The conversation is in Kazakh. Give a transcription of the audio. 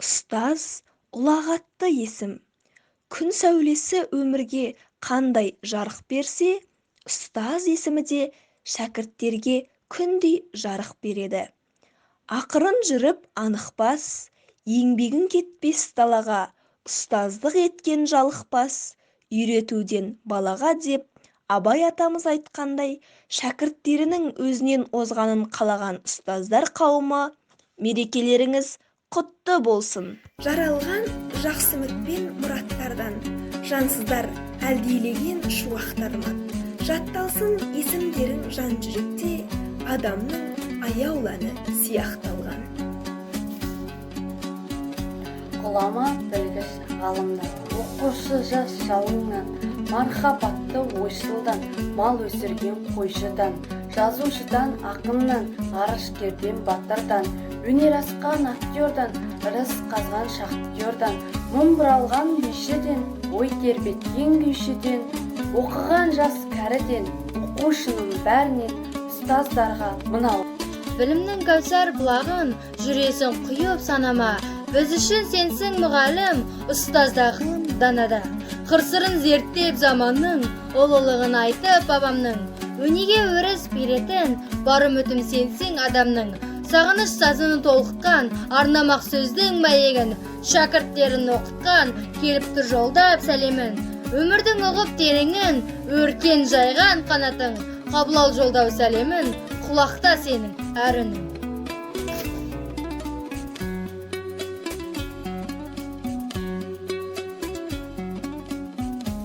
Ұстаз ұлағатты есім. Күн сәулесі өмірге қандай жарық берсе, ұстаз есімі де шәкірттерге күндей жарық береді. Ақырын жүріп анықпас, еңбегін кетпес далаға, ұстаздық еткен жалықпас, үйретуден балаға деп Абай атамыз айтқандай, шәкірттерінің өзінен озғанын қалаған ұстаздар қауымы, мерекелеріңіз құтты болсын. Жаралған жақсы үмітпен мұраттардан, жансыздар әлдилеген шуақтарынан, жатталсын есімдерің жан жүректе, адамның аяуланы сияқталған. Ғұлама білгіш ғалымдар, оқушы жас жалыннан, мархабатты ойшылдан, мал өсірген қойшыдан, жазушыдан, ақыннан, ғарышкерден, батырдан, өнер асқан актердан, ырыс қазған шахтердан, мұң бұралған бишіден, ой тербеткен күйшіден, оқыған жас кәріден, оқушының бәрінен ұстаздарға мынау. Білімнің кәусар бұлағын жүресің құйып санама, біз үшін сенсің мұғалім, ұстаздағын данада. Қырсырын зерттеп заманның, ұлылығын айтып бабамның, өнеге өріс беретін, бар үмітім сенсің адамның. Сағыныш сазын толқытқан, арнамақ сөздің мәйегін, шәкірттерін оқытқан, келіп тұр жолдап сәлемін. Өмірдің ұғып тереңін, өркен жайған қанатың, қабыл ал жолдау сәлемін, құлақта сенің әр үнің.